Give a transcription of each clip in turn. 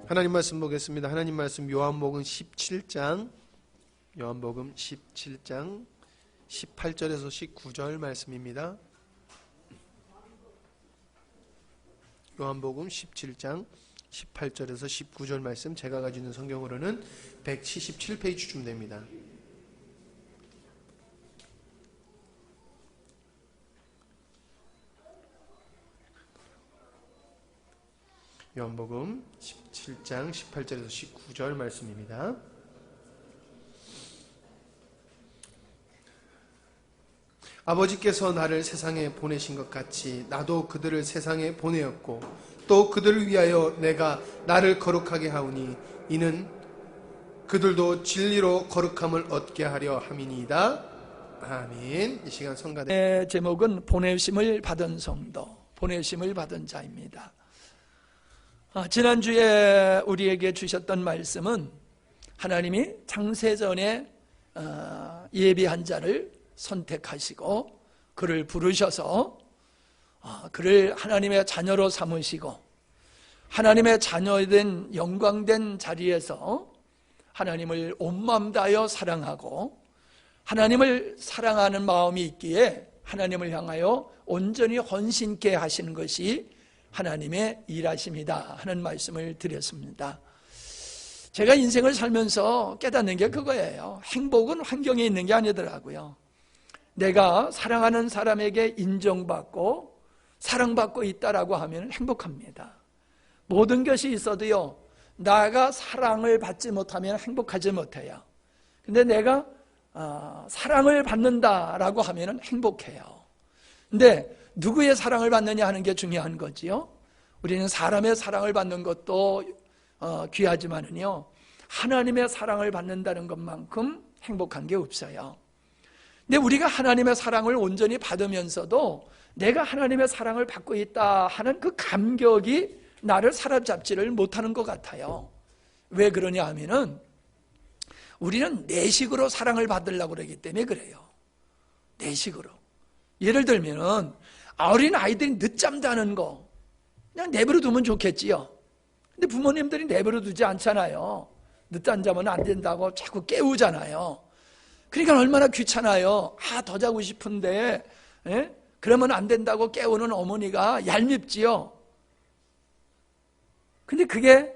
하나님 말씀 보겠습니다. 하나님 말씀 요한복음 17장 18절에서 19절 말씀입니다. 요한복음 17장 18절에서 19절 말씀, 제가 가지고 있는 성경으로는 177페이지쯤 됩니다. 요한복음 17장 18절에서 19절 말씀입니다. 아버지께서 나를 세상에 보내신 것 같이 나도 그들을 세상에 보내었고 또 그들을 위하여 내가 나를 거룩하게 하오니 이는 그들도 진리로 거룩함을 얻게 하려 함이니이다. 아멘. 이 시간 성가대 제목은 보내심을 받은 성도, 보내심을 받은 자입니다. 지난주에 우리에게 주셨던 말씀은 하나님이 창세전에 예비한 자를 선택하시고 그를 부르셔서 그를 하나님의 자녀로 삼으시고 하나님의 자녀된 영광된 자리에서 하나님을 온 마음 다하여 사랑하고 하나님을 사랑하는 마음이 있기에 하나님을 향하여 온전히 헌신케 하시는 것이 하나님의 일하심이다 하는 말씀을 드렸습니다. 제가 인생을 살면서 깨닫는 게 그거예요. 행복은 환경에 있는 게 아니더라고요. 내가 사랑하는 사람에게 인정받고 사랑받고 있다라고 하면 행복합니다. 모든 것이 있어도요, 나가 사랑을 받지 못하면 행복하지 못해요. 근데 내가 사랑을 받는다라고 하면 행복해요. 근데 누구의 사랑을 받느냐 하는 게 중요한 거지요. 우리는 사람의 사랑을 받는 것도 귀하지만은요, 하나님의 사랑을 받는다는 것만큼 행복한 게 없어요. 근데 우리가 하나님의 사랑을 온전히 받으면서도 내가 하나님의 사랑을 받고 있다 하는 그 감격이 나를 사로잡지를 못하는 것 같아요. 왜 그러냐 하면은 우리는 내식으로 사랑을 받으려고 그러기 때문에 그래요. 내식으로. 예를 들면은 어린 아이들이 늦잠 자는 거 그냥 내버려 두면 좋겠지요. 근데 부모님들이 내버려 두지 않잖아요. 늦잠 자면 안 된다고 자꾸 깨우잖아요. 그러니까 얼마나 귀찮아요. 더 자고 싶은데 그러면 안 된다고 깨우는 어머니가 얄밉지요. 근데 그게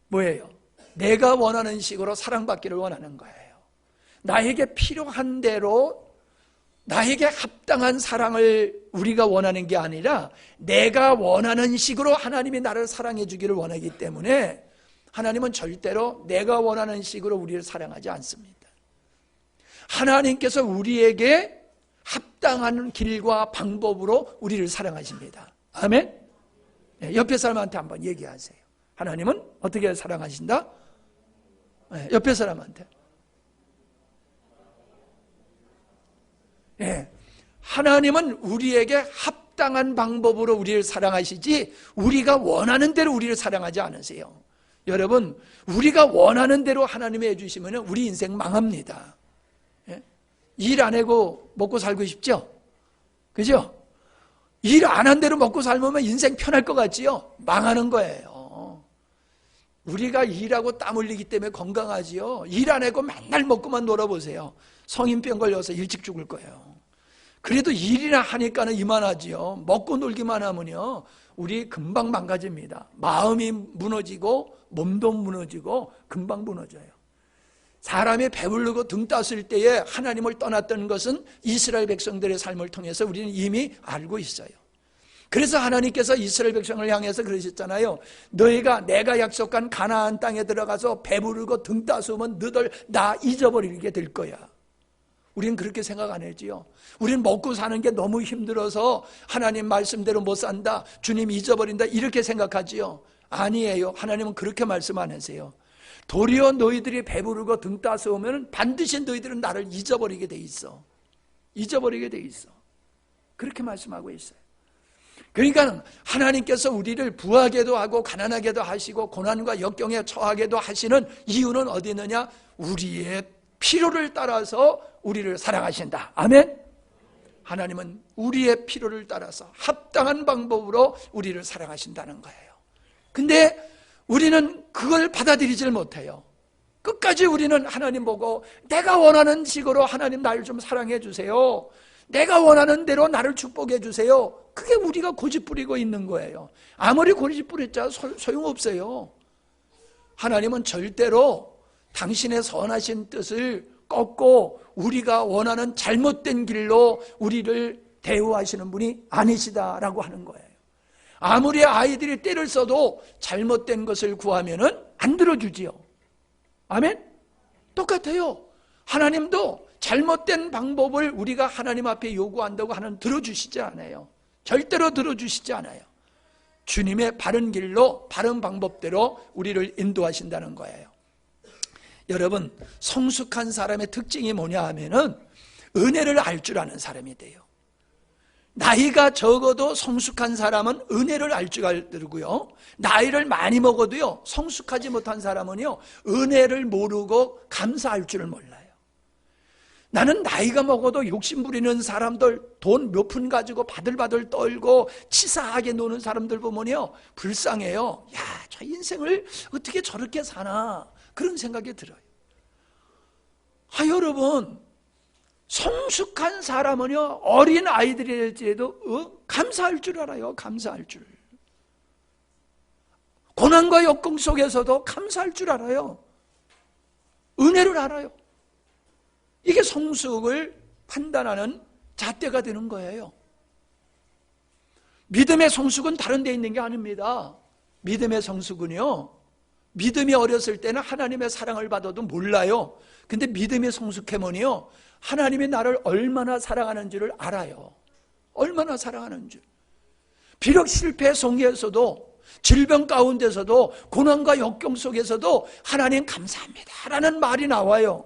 뭐예요? 내가 원하는 식으로 사랑받기를 원하는 거예요. 나에게 필요한 대로 나에게 합당한 사랑을 우리가 원하는 게 아니라 내가 원하는 식으로 하나님이 나를 사랑해 주기를 원하기 때문에 하나님은 절대로 내가 원하는 식으로 우리를 사랑하지 않습니다. 하나님께서 우리에게 합당한 길과 방법으로 우리를 사랑하십니다. 아멘? 옆에 사람한테 한번 얘기하세요. 하나님은 어떻게 사랑하신다? 옆에 사람한테. 하나님은 우리에게 합당한 방법으로 우리를 사랑하시지 우리가 원하는 대로 우리를 사랑하지 않으세요. 여러분, 우리가 원하는 대로 하나님이 해주시면 우리 인생 망합니다. 일 안 하고 먹고 살고 싶죠? 그죠? 일 안 한 대로 먹고 살면 인생 편할 것 같지요? 망하는 거예요. 우리가 일하고 땀 흘리기 때문에 건강하지요. 일 안 하고 맨날 먹고만 놀아보세요. 성인병 걸려서 일찍 죽을 거예요. 그래도 일이나 하니까는 이만하지요. 먹고 놀기만 하면요, 우리 금방 망가집니다. 마음이 무너지고 몸도 무너지고 금방 무너져요. 사람이 배부르고 등 땄을 때에 하나님을 떠났던 것은 이스라엘 백성들의 삶을 통해서 우리는 이미 알고 있어요. 그래서 하나님께서 이스라엘 백성을 향해서 그러셨잖아요. 너희가 내가 약속한 가나안 땅에 들어가서 배부르고 등 따스우면 너희들 나 잊어버리게 될 거야. 우리는 그렇게 생각 안 했지요. 우리는 먹고 사는 게 너무 힘들어서 하나님 말씀대로 못 산다, 주님 잊어버린다 이렇게 생각하지요. 아니에요. 하나님은 그렇게 말씀 안 하세요. 도리어 너희들이 배부르고 등 따스우면 반드시 너희들은 나를 잊어버리게 돼 있어. 잊어버리게 돼 있어. 그렇게 말씀하고 있어요. 그러니까 하나님께서 우리를 부하게도 하고 가난하게도 하시고 고난과 역경에 처하게도 하시는 이유는 어디 있느냐? 우리의 필요를 따라서 우리를 사랑하신다. 아멘? 하나님은 우리의 필요를 따라서 합당한 방법으로 우리를 사랑하신다는 거예요. 근데 우리는 그걸 받아들이질 못해요. 끝까지 우리는 하나님 보고 내가 원하는 식으로 하나님 나를 좀 사랑해 주세요. 내가 원하는 대로 나를 축복해 주세요. 그게 우리가 고집부리고 있는 거예요. 아무리 고집부렸자 소용없어요. 하나님은 절대로 당신의 선하신 뜻을 꺾고 우리가 원하는 잘못된 길로 우리를 대우하시는 분이 아니시다라고 하는 거예요. 아무리 아이들이 때를 써도 잘못된 것을 구하면은 안 들어주지요. 아멘? 똑같아요. 하나님도 잘못된 방법을 우리가 하나님 앞에 요구한다고 하나님 들어주시지 않아요. 절대로 들어주시지 않아요. 주님의 바른 길로 바른 방법대로 우리를 인도하신다는 거예요. 여러분, 성숙한 사람의 특징이 뭐냐 하면은 은혜를 알 줄 아는 사람이 돼요. 나이가 적어도 성숙한 사람은 은혜를 알 줄 알고요. 나이를 많이 먹어도요, 성숙하지 못한 사람은요, 은혜를 모르고 감사할 줄을 몰라요. 나는 나이가 먹어도 욕심 부리는 사람들, 돈 몇 푼 가지고 바들바들 떨고 치사하게 노는 사람들 보면요, 불쌍해요. 야, 저 인생을 어떻게 저렇게 사나, 그런 생각이 들어요. 여러분, 성숙한 사람은요, 어린 아이들일지라도 감사할 줄 알아요. 감사할 줄. 고난과 역경 속에서도 감사할 줄 알아요. 은혜를 알아요. 이게 성숙을 판단하는 잣대가 되는 거예요. 믿음의 성숙은 다른 데 있는 게 아닙니다. 믿음의 성숙은요, 믿음이 어렸을 때는 하나님의 사랑을 받아도 몰라요. 근데 믿음이 성숙해면요, 하나님이 나를 얼마나 사랑하는지를 알아요. 얼마나 사랑하는 줄. 비록 실패 속에서도, 질병 가운데서도, 고난과 역경 속에서도 하나님 감사합니다 라는 말이 나와요.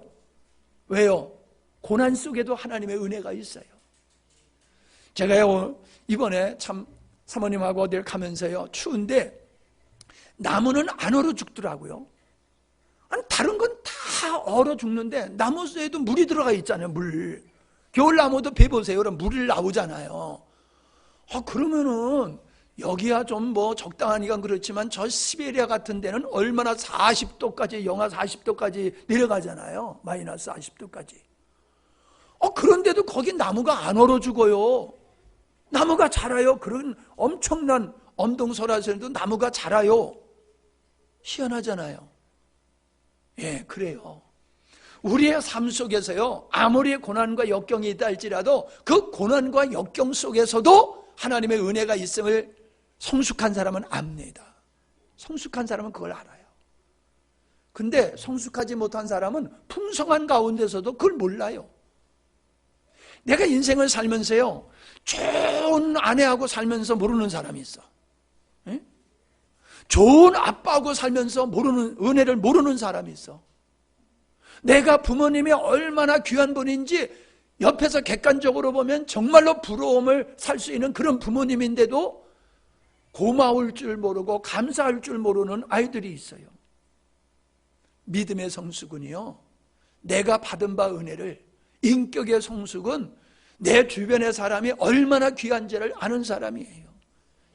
왜요? 고난 속에도 하나님의 은혜가 있어요. 제가요, 이번에 참 사모님하고 어딜 가면서요, 추운데 나무는 안 얼어 죽더라고요. 아니, 다른 건 다 얼어 죽는데 나무에도 물이 들어가 있잖아요. 물. 겨울나무도 배 보세요. 그럼 물이 나오잖아요. 그러면은 여기야 좀 뭐 적당하니까 그렇지만 저 시베리아 같은 데는 얼마나 40도까지, 영하 40도까지 내려가잖아요. 마이너스 40도까지. 그런데도 거기 나무가 안 얼어 죽어요. 나무가 자라요. 그런 엄청난 엄동설화에서도 나무가 자라요. 희한하잖아요. 예, 그래요. 우리의 삶 속에서요, 아무리 고난과 역경이 있다 할지라도 그 고난과 역경 속에서도 하나님의 은혜가 있음을 성숙한 사람은 압니다. 성숙한 사람은 그걸 알아요. 근데 성숙하지 못한 사람은 풍성한 가운데서도 그걸 몰라요. 내가 인생을 살면서요, 좋은 아내하고 살면서 모르는 사람이 있어. 예? 좋은 아빠하고 살면서 은혜를 모르는 사람이 있어. 내가 부모님이 얼마나 귀한 분인지 옆에서 객관적으로 보면 정말로 부러움을 살 수 있는 그런 부모님인데도 고마울 줄 모르고 감사할 줄 모르는 아이들이 있어요. 믿음의 성숙은요, 내가 받은 바 은혜를, 인격의 성숙은 내 주변의 사람이 얼마나 귀한지를 아는 사람이에요.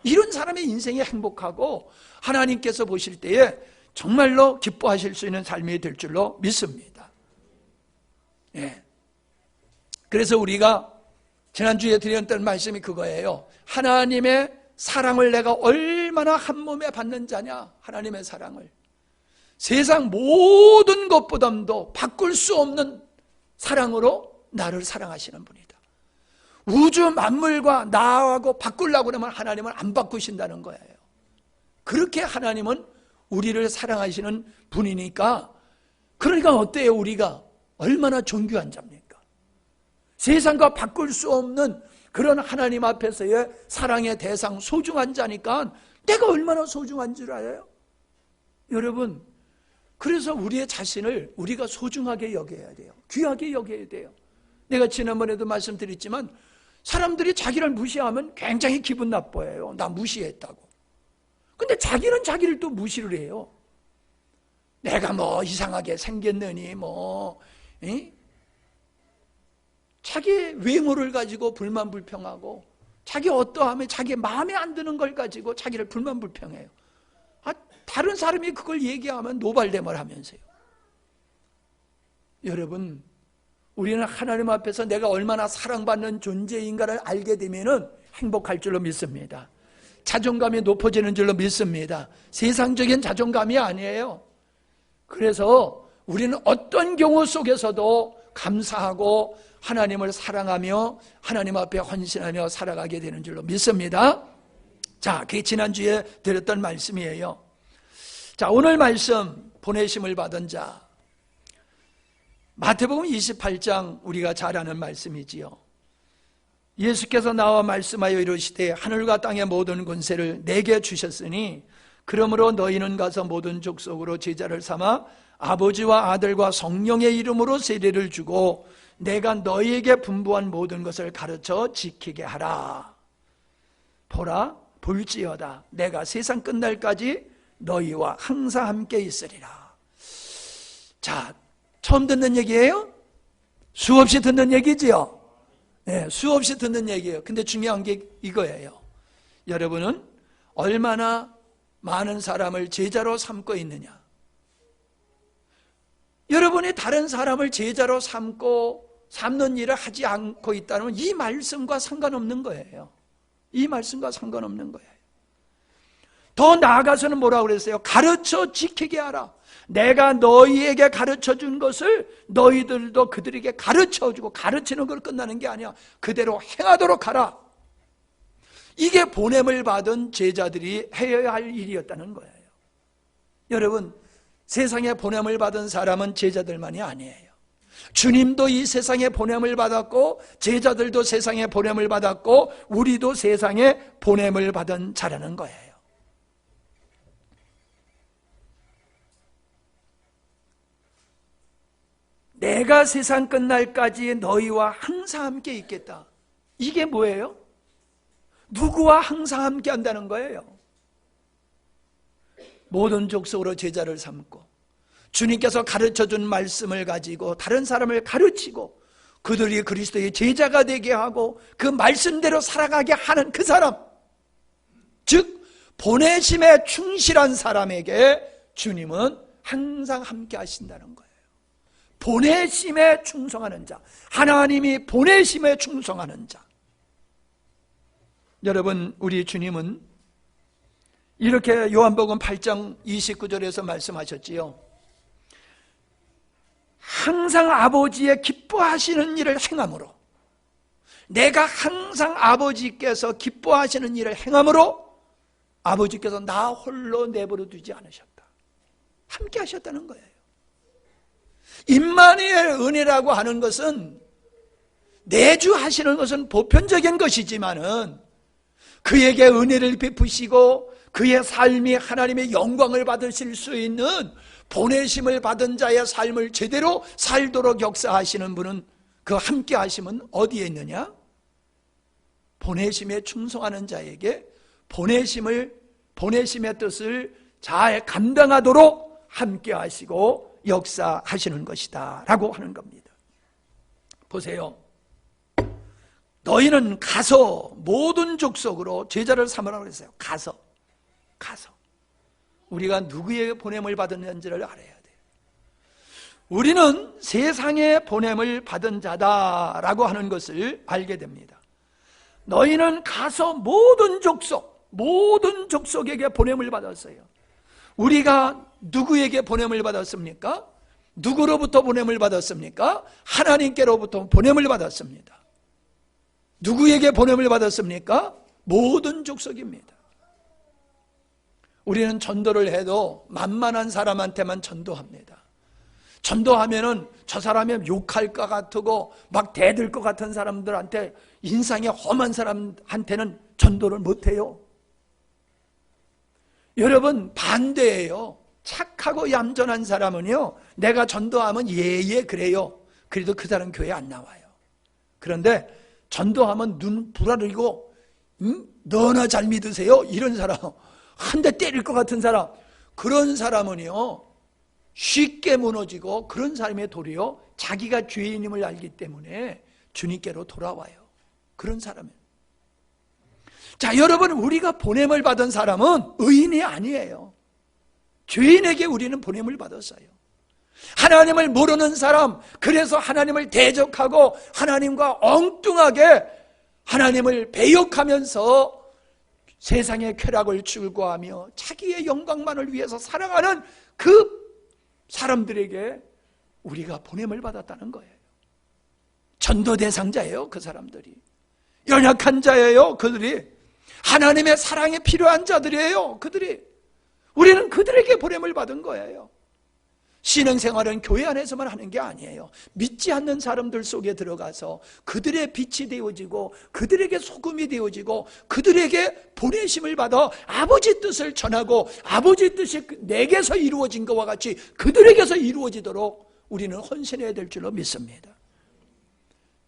이런 사람의 인생이 행복하고 하나님께서 보실 때에 정말로 기뻐하실 수 있는 삶이 될 줄로 믿습니다. 예. 그래서 우리가 지난주에 드렸던 말씀이 그거예요. 하나님의 사랑을 내가 얼마나 한 몸에 받는 자냐. 하나님의 사랑을 세상 모든 것보다도 바꿀 수 없는 사랑으로 나를 사랑하시는 분이다. 우주 만물과 나하고 바꾸려고 그러면 하나님은 안 바꾸신다는 거예요. 그렇게 하나님은 우리를 사랑하시는 분이니까, 그러니까 어때요? 우리가 얼마나 존귀한 자입니까? 세상과 바꿀 수 없는 그런 하나님 앞에서의 사랑의 대상, 소중한 자니까 내가 얼마나 소중한 줄 알아요? 여러분, 그래서 우리의 자신을 우리가 소중하게 여겨야 돼요. 귀하게 여겨야 돼요. 내가 지난번에도 말씀드렸지만 사람들이 자기를 무시하면 굉장히 기분 나빠해요. 나 무시했다고. 근데 자기는 자기를 또 무시를 해요. 내가 뭐 이상하게 생겼느니 자기 외모를 가지고 불만불평하고 자기 어떠함에 자기 마음에 안 드는 걸 가지고 자기를 불만불평해요. 다른 사람이 그걸 얘기하면 노발대말 하면서요. 여러분, 우리는 하나님 앞에서 내가 얼마나 사랑받는 존재인가를 알게 되면은 행복할 줄로 믿습니다. 자존감이 높아지는 줄로 믿습니다. 세상적인 자존감이 아니에요. 그래서 우리는 어떤 경우 속에서도 감사하고 하나님을 사랑하며 하나님 앞에 헌신하며 살아가게 되는 줄로 믿습니다. 자, 그게 지난주에 드렸던 말씀이에요. 자, 오늘 말씀 보내심을 받은 자, 마태복음 28장 우리가 잘 아는 말씀이지요. 예수께서 나와 말씀하여 이르시되 하늘과 땅의 모든 권세를 내게 주셨으니 그러므로 너희는 가서 모든 족속으로 제자를 삼아 아버지와 아들과 성령의 이름으로 세례를 주고 내가 너희에게 분부한 모든 것을 가르쳐 지키게 하라. 보라, 볼지어다 내가 세상 끝날까지 너희와 항상 함께 있으리라. 자, 처음 듣는 얘기예요? 수없이 듣는 얘기지요? 네, 수없이 듣는 얘기예요. 근데 중요한 게 이거예요. 여러분은 얼마나 많은 사람을 제자로 삼고 있느냐? 여러분이 다른 사람을 제자로 삼는 일을 하지 않고 있다면 이 말씀과 상관없는 거예요. 이 말씀과 상관없는 거예요. 더 나아가서는 뭐라고 그랬어요? 가르쳐 지키게 하라. 내가 너희에게 가르쳐 준 것을 너희들도 그들에게 가르쳐 주고, 가르치는 걸 끝나는 게 아니야. 그대로 행하도록 하라. 이게 보냄을 받은 제자들이 해야 할 일이었다는 거예요. 여러분, 세상에 보냄을 받은 사람은 제자들만이 아니에요. 주님도 이 세상에 보냄을 받았고 제자들도 세상에 보냄을 받았고 우리도 세상에 보냄을 받은 자라는 거예요. 내가 세상 끝날까지 너희와 항상 함께 있겠다. 이게 뭐예요? 누구와 항상 함께 한다는 거예요? 모든 족속으로 제자를 삼고 주님께서 가르쳐준 말씀을 가지고 다른 사람을 가르치고 그들이 그리스도의 제자가 되게 하고 그 말씀대로 살아가게 하는 그 사람, 즉 보내심에 충실한 사람에게 주님은 항상 함께 하신다는 거예요. 보내심에 충성하는 자, 하나님이 보내심에 충성하는 자. 여러분, 우리 주님은 이렇게 요한복음 8장 29절에서 말씀하셨지요. 항상 아버지의 기뻐하시는 일을 행함으로, 내가 항상 아버지께서 기뻐하시는 일을 행함으로 아버지께서 나 홀로 내버려 두지 않으셨다. 함께 하셨다는 거예요. 임마누엘 은혜라고 하는 것은 내주하시는 것은 보편적인 것이지만은 그에게 은혜를 베푸시고 그의 삶이 하나님의 영광을 받으실 수 있는 보내심을 받은 자의 삶을 제대로 살도록 역사하시는 분은 그 함께 하심은 어디에 있느냐? 보내심에 충성하는 자에게 보내심의 뜻을 잘 감당하도록 함께 하시고 역사하시는 것이다 라고 하는 겁니다. 보세요. 너희는 가서 모든 족속으로 제자를 삼으라고 그랬어요. 가서 우리가 누구에게 보냄을 받았는지를 알아야 돼요. 우리는 세상에 보냄을 받은 자다라고 하는 것을 알게 됩니다. 너희는 가서 모든 족속에게 보냄을 받았어요. 우리가 누구에게 보냄을 받았습니까? 누구로부터 보냄을 받았습니까? 하나님께로부터 보냄을 받았습니다. 누구에게 보냄을 받았습니까? 모든 족속입니다. 우리는 전도를 해도 만만한 사람한테만 전도합니다. 전도하면은 저 사람이 욕할 것 같고 막 대들 것 같은 사람들한테, 인상이 험한 사람한테는 전도를 못해요. 여러분, 반대예요. 착하고 얌전한 사람은요, 내가 전도하면 예 그래요. 그래도 그 사람 교회 안 나와요. 그런데 전도하면 눈 부라리고 너나 잘 믿으세요, 이런 사람, 한 대 때릴 것 같은 사람, 그런 사람은요 쉽게 무너지고, 그런 사람의 도리요 자기가 죄인임을 알기 때문에 주님께로 돌아와요. 그런 사람은. 자, 여러분, 우리가 보냄을 받은 사람은 의인이 아니에요. 죄인에게 우리는 보냄을 받았어요. 하나님을 모르는 사람, 그래서 하나님을 대적하고 하나님과 엉뚱하게 하나님을 배역하면서 세상의 쾌락을 추구하며 자기의 영광만을 위해서 살아가는 그 사람들에게 우리가 보냄을 받았다는 거예요. 전도 대상자예요, 그 사람들이. 연약한 자예요, 그들이. 하나님의 사랑이 필요한 자들이에요, 그들이. 우리는 그들에게 보냄을 받은 거예요. 신앙생활은 교회 안에서만 하는 게 아니에요. 믿지 않는 사람들 속에 들어가서 그들의 빛이 되어지고 그들에게 소금이 되어지고 그들에게 보내심을 받아 아버지 뜻을 전하고 아버지 뜻이 내게서 이루어진 것과 같이 그들에게서 이루어지도록 우리는 헌신해야 될 줄로 믿습니다.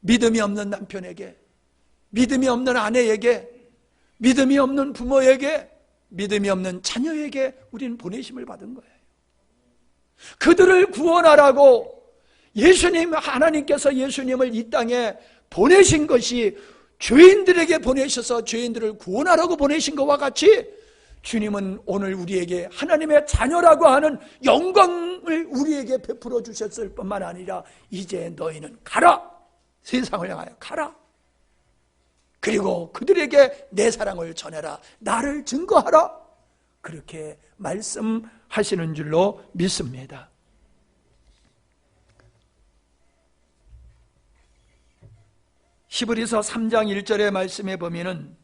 믿음이 없는 남편에게, 믿음이 없는 아내에게, 믿음이 없는 부모에게, 믿음이 없는 자녀에게 우리는 보내심을 받은 거예요. 그들을 구원하라고 하나님께서 예수님을 이 땅에 보내신 것이 죄인들에게 보내셔서 죄인들을 구원하라고 보내신 것과 같이 주님은 오늘 우리에게 하나님의 자녀라고 하는 영광을 우리에게 베풀어 주셨을 뿐만 아니라 이제 너희는 가라! 세상을 향하여 가라! 그리고 그들에게 내 사랑을 전해라! 나를 증거하라! 그렇게 말씀하시는 줄로 믿습니다. 히브리서 3장 1절의 말씀에 보면은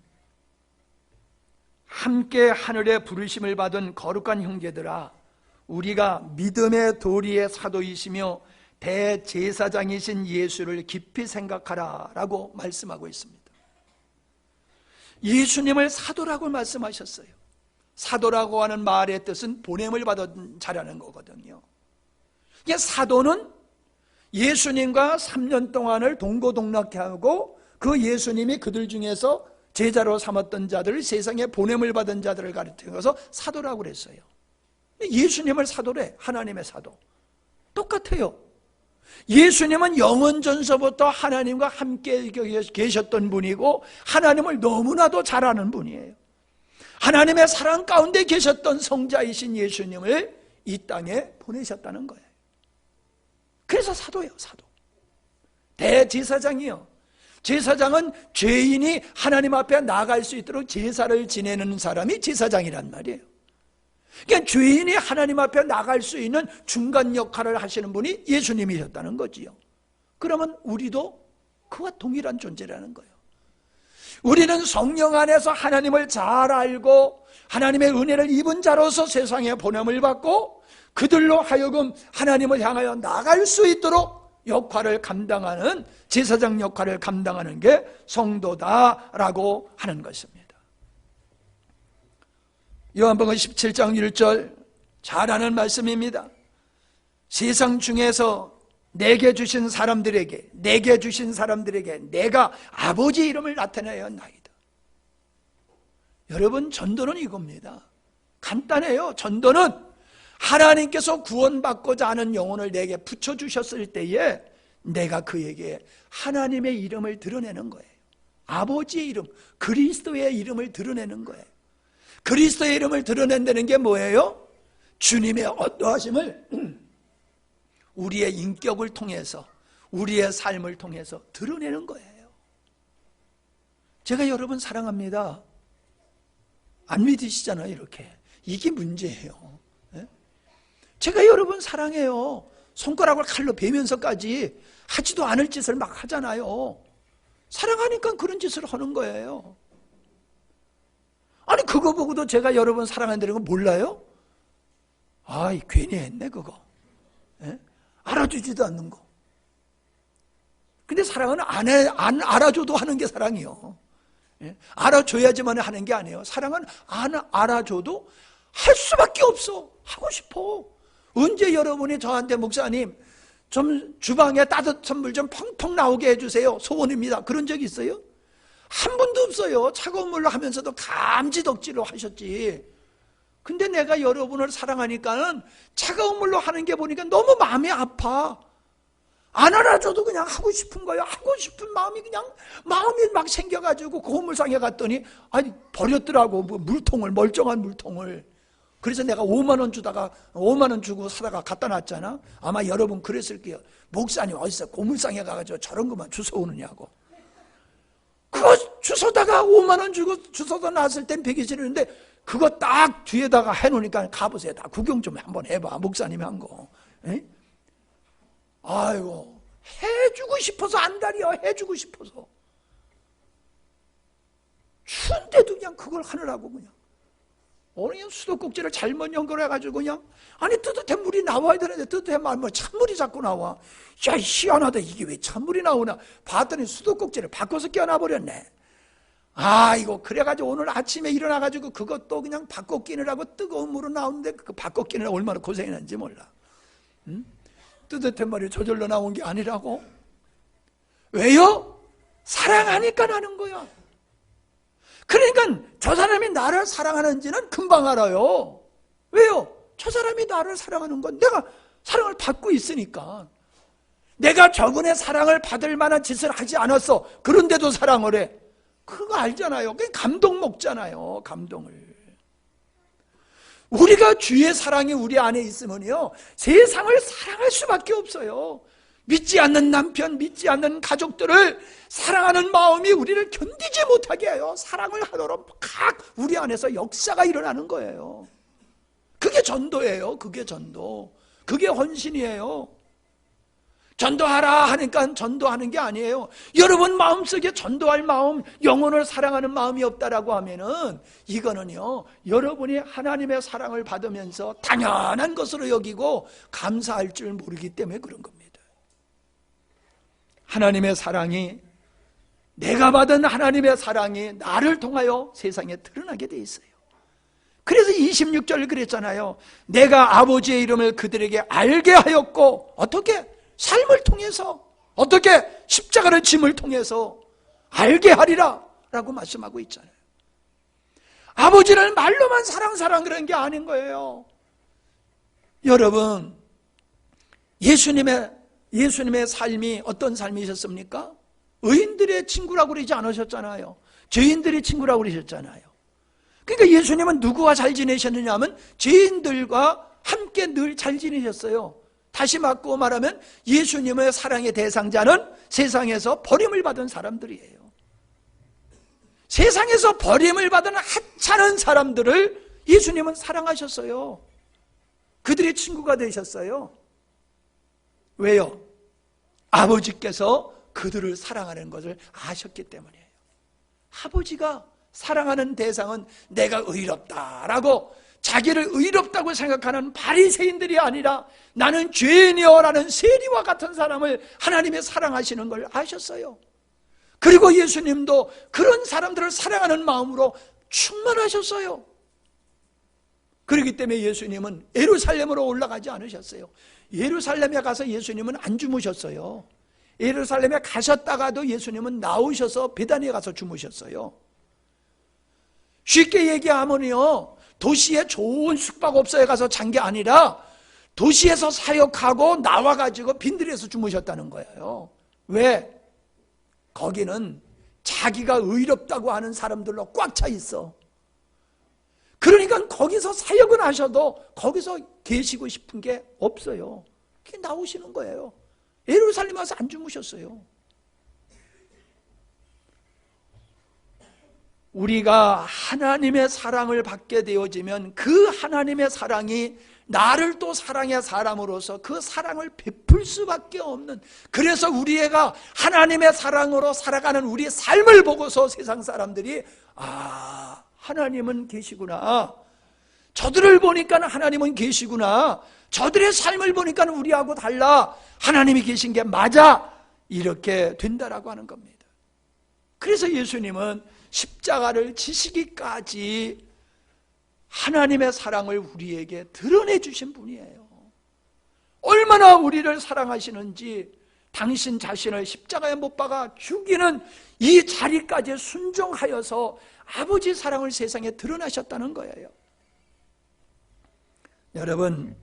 함께 하늘에 부르심을 받은 거룩한 형제들아, 우리가 믿음의 도리의 사도이시며 대제사장이신 예수를 깊이 생각하라 라고 말씀하고 있습니다. 예수님을 사도라고 말씀하셨어요. 사도라고 하는 말의 뜻은 보냄을 받은 자라는 거거든요. 사도는 예수님과 3년 동안을 동고동락해 하고 그 예수님이 그들 중에서 제자로 삼았던 자들을 세상에 보냄을 받은 자들을 가리켜서 사도라고 그랬어요. 예수님을 사도래, 하나님의 사도. 똑같아요. 예수님은 영원 전서부터 하나님과 함께 계셨던 분이고 하나님을 너무나도 잘 아는 분이에요. 하나님의 사랑 가운데 계셨던 성자이신 예수님을 이 땅에 보내셨다는 거예요. 그래서 사도예요, 사도. 대제사장이요. 제사장은 죄인이 하나님 앞에 나갈 수 있도록 제사를 지내는 사람이 제사장이란 말이에요. 그러니까 죄인이 하나님 앞에 나갈 수 있는 중간 역할을 하시는 분이 예수님이셨다는 거지요. 그러면 우리도 그와 동일한 존재라는 거예요. 우리는 성령 안에서 하나님을 잘 알고 하나님의 은혜를 입은 자로서 세상에 보냄을 받고 그들로 하여금 하나님을 향하여 나갈 수 있도록 역할을 감당하는, 제사장 역할을 감당하는 게 성도다라고 하는 것입니다. 요한복음 17장 1절 잘 아는 말씀입니다. 세상 중에서 내게 주신 사람들에게 내가 아버지 이름을 나타내었나이다. 여러분, 전도는 이겁니다. 간단해요. 전도는 하나님께서 구원받고자 하는 영혼을 내게 붙여주셨을 때에 내가 그에게 하나님의 이름을 드러내는 거예요. 아버지의 이름, 그리스도의 이름을 드러내는 거예요. 그리스도의 이름을 드러낸다는 게 뭐예요? 주님의 어떠하심을 우리의 인격을 통해서, 우리의 삶을 통해서 드러내는 거예요. 제가 여러분 사랑합니다. 안 믿으시잖아요, 이렇게. 이게 문제예요. 제가 여러분 사랑해요. 손가락을 칼로 베면서까지 하지도 않을 짓을 막 하잖아요. 사랑하니까 그런 짓을 하는 거예요. 아니, 그거 보고도 제가 여러분 사랑한다는 거 몰라요? 아이, 괜히 했네, 그거. 알아주지도 않는 거. 근데 사랑은 안 알아줘도 하는 게 사랑이요. 알아줘야지만 하는 게 아니에요. 사랑은 안 알아줘도 할 수밖에 없어. 하고 싶어. 언제 여러분이 저한테 목사님 좀 주방에 따뜻한 물 좀 펑펑 나오게 해주세요, 소원입니다, 그런 적 있어요? 한 번도 없어요. 차가운 물로 하면서도 감지덕지로 하셨지. 근데 내가 여러분을 사랑하니까는 차가운 물로 하는 게 보니까 너무 마음이 아파. 안 알아줘도 그냥 하고 싶은 거예요. 하고 싶은 마음이 막 생겨가지고 고물상에 갔더니 아니 버렸더라고. 뭐 물통을, 멀쩡한 물통을. 그래서 내가 5만 원 주다가 5만 원 주고 사다가 갖다 놨잖아. 아마 여러분 그랬을 게요. 목사님 어디서 고물상에 가가지고 저런 것만 주워오느냐고. 그거 주워다가 5만 원 주고 주워다 놨을 땐 배기 싫은데 그거 딱 뒤에다가 해놓으니까 가보세요. 다 구경 좀 한번 해봐. 목사님이 한 거. 에? 아이고 해주고 싶어서 안달이야. 해주고 싶어서. 추운데도 그냥 그걸 하느라고 그냥. 어느 수도꼭지를 잘못 연결해가지고 그냥 아니 뜨뜻한 물이 나와야 되는데 뜨뜻한 말 찬물이 자꾸 나와. 야 희한하다. 이게 왜 찬물이 나오나 봤더니 수도꼭지를 바꿔서 끼워놔버렸네. 아이고 그래가지고 오늘 아침에 일어나가지고 그것도 그냥 바꿔 끼느라고 뜨거운 물은 나오는데 그 바꿔 끼느라 얼마나 고생했는지 몰라. 응? 뜨뜻한 말이 저절로 나온 게 아니라고. 왜요? 사랑하니까 나는 거야. 그러니까 저 사람이 나를 사랑하는지는 금방 알아요. 왜요? 저 사람이 나를 사랑하는 건 내가 사랑을 받고 있으니까. 내가 저분의 사랑을 받을 만한 짓을 하지 않았어. 그런데도 사랑을 해. 그거 알잖아요. 그게 감동 먹잖아요. 감동을. 우리가 주의 사랑이 우리 안에 있으면요 세상을 사랑할 수밖에 없어요. 믿지 않는 남편, 믿지 않는 가족들을 사랑하는 마음이 우리를 견디지 못하게 해요. 사랑을 하도록 각 우리 안에서 역사가 일어나는 거예요. 그게 전도예요. 그게 전도. 그게 헌신이에요. 전도하라 하니까 전도하는 게 아니에요. 여러분 마음속에 전도할 마음, 영혼을 사랑하는 마음이 없다라고 하면은 이거는요 여러분이 하나님의 사랑을 받으면서 당연한 것으로 여기고 감사할 줄 모르기 때문에 그런 겁니다. 하나님의 사랑이, 내가 받은 하나님의 사랑이 나를 통하여 세상에 드러나게 돼 있어요. 그래서 26절 그랬잖아요. 내가 아버지의 이름을 그들에게 알게 하였고, 어떻게? 삶을 통해서, 어떻게? 십자가를 짐을 통해서 알게 하리라 라고 말씀하고 있잖아요. 아버지를 말로만 사랑 그런 게 아닌 거예요. 여러분, 예수님의 삶이 어떤 삶이셨습니까? 의인들의 친구라고 그러지 않으셨잖아요. 죄인들의 친구라고 그러셨잖아요. 그러니까 예수님은 누구와 잘 지내셨느냐 하면 죄인들과 함께 늘 잘 지내셨어요. 다시 바꾸어 말하면 예수님의 사랑의 대상자는 세상에서 버림을 받은 사람들이에요. 세상에서 버림을 받은 하찮은 사람들을 예수님은 사랑하셨어요. 그들의 친구가 되셨어요. 왜요? 아버지께서 그들을 사랑하는 것을 아셨기 때문이에요. 아버지가 사랑하는 대상은 내가 의롭다라고 자기를 의롭다고 생각하는 바리새인들이 아니라 나는 죄인이여라는 세리와 같은 사람을 하나님이 사랑하시는 걸 아셨어요. 그리고 예수님도 그런 사람들을 사랑하는 마음으로 충만하셨어요. 그렇기 때문에 예수님은 예루살렘으로 올라가지 않으셨어요. 예루살렘에 가서 예수님은 안 주무셨어요. 예루살렘에 가셨다가도 예수님은 나오셔서 베다니에 가서 주무셨어요. 쉽게 얘기하면요, 도시에 좋은 숙박업소에 가서 잔 게 아니라 도시에서 사역하고 나와가지고 빈들에서 주무셨다는 거예요. 왜? 거기는 자기가 의롭다고 하는 사람들로 꽉 차 있어. 그러니까 거기서 사역은 하셔도 거기서 계시고 싶은 게 없어요. 그게 나오시는 거예요. 예루살렘 와서 안 주무셨어요. 우리가 하나님의 사랑을 받게 되어지면 그 하나님의 사랑이 나를 또 사랑의 사람으로서 그 사랑을 베풀 수밖에 없는, 그래서 우리가 하나님의 사랑으로 살아가는 우리 삶을 보고서 세상 사람들이 아, 하나님은 계시구나, 저들을 보니까 하나님은 계시구나, 저들의 삶을 보니까 우리하고 달라, 하나님이 계신 게 맞아, 이렇게 된다라고 하는 겁니다. 그래서 예수님은 십자가를 지시기까지 하나님의 사랑을 우리에게 드러내 주신 분이에요. 얼마나 우리를 사랑하시는지 당신 자신을 십자가에 못 박아 죽이는 이 자리까지 순종하여서 아버지 사랑을 세상에 드러나셨다는 거예요. 여러분,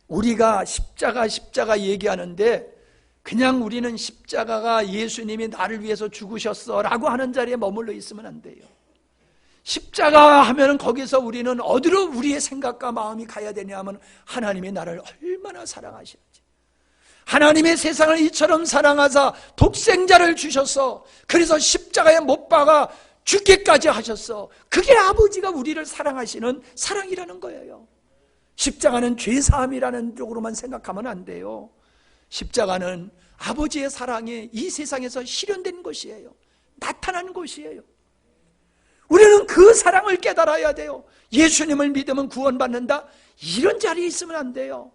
우리가 십자가 얘기하는데 그냥 우리는 십자가가 예수님이 나를 위해서 죽으셨어 라고 하는 자리에 머물러 있으면 안 돼요. 십자가 하면 거기서 우리는 어디로 우리의 생각과 마음이 가야 되냐 하면 하나님이 나를 얼마나 사랑하시는지, 하나님의 세상을 이처럼 사랑하사 독생자를 주셨어. 그래서 십자가에 못 박아 죽기까지 하셨어. 그게 아버지가 우리를 사랑하시는 사랑이라는 거예요. 십자가는 죄사함이라는 쪽으로만 생각하면 안 돼요. 십자가는 아버지의 사랑이 이 세상에서 실현된 것이에요. 나타난 것이에요. 우리는 그 사랑을 깨달아야 돼요. 예수님을 믿으면 구원받는다? 이런 자리에 있으면 안 돼요.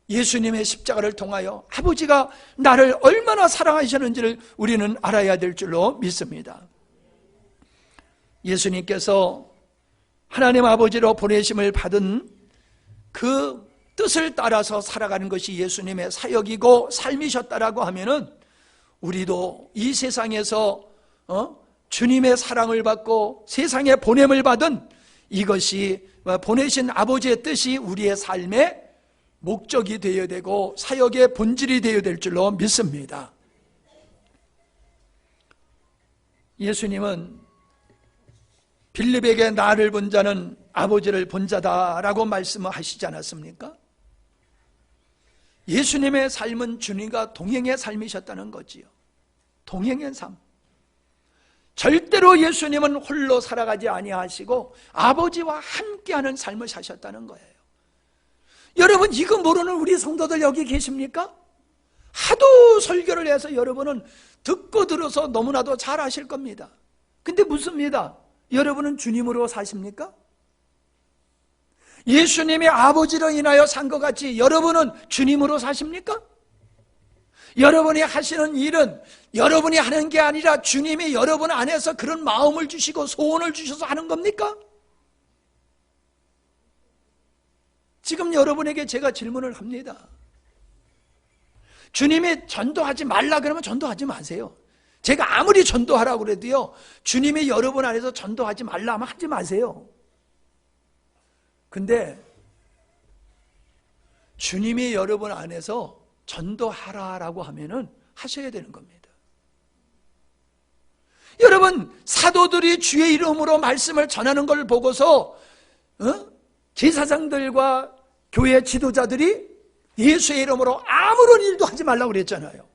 예수님의 십자가를 통하여 아버지가 나를 얼마나 사랑하셨는지를 우리는 알아야 될 줄로 믿습니다. 예수님께서 하나님 아버지로 보내심을 받은 그 뜻을 따라서 살아가는 것이 예수님의 사역이고 삶이셨다라고 하면은 우리도 이 세상에서 주님의 사랑을 받고 세상에 보냄을 받은 이것이 보내신 아버지의 뜻이 우리의 삶의 목적이 되어야 되고 사역의 본질이 되어야 될 줄로 믿습니다. 예수님은 빌립에게 나를 본 자는 아버지를 본 자다라고 말씀하시지 않았습니까? 예수님의 삶은 주님과 동행의 삶이셨다는 거지요. 동행의 삶. 절대로 예수님은 홀로 살아가지 아니하시고 아버지와 함께하는 삶을 사셨다는 거예요. 여러분, 이거 모르는 우리 성도들 여기 계십니까? 하도 설교를 해서 여러분은 듣고 들어서 너무나도 잘 아실 겁니다. 근데 묻습니다. 여러분은 주님으로 사십니까? 예수님이 아버지로 인하여 산 것 같이 여러분은 주님으로 사십니까? 여러분이 하시는 일은 여러분이 하는 게 아니라 주님이 여러분 안에서 그런 마음을 주시고 소원을 주셔서 하는 겁니까? 지금 여러분에게 제가 질문을 합니다. 주님이 전도하지 말라 그러면 전도하지 마세요. 제가 아무리 전도하라고 그래도요, 주님이 여러분 안에서 전도하지 말라 하면 하지 마세요. 근데 주님이 여러분 안에서 전도하라라고 하면은 하셔야 되는 겁니다. 여러분, 사도들이 주의 이름으로 말씀을 전하는 걸 보고서 제사장들과 교회 지도자들이 예수의 이름으로 아무런 일도 하지 말라고 그랬잖아요.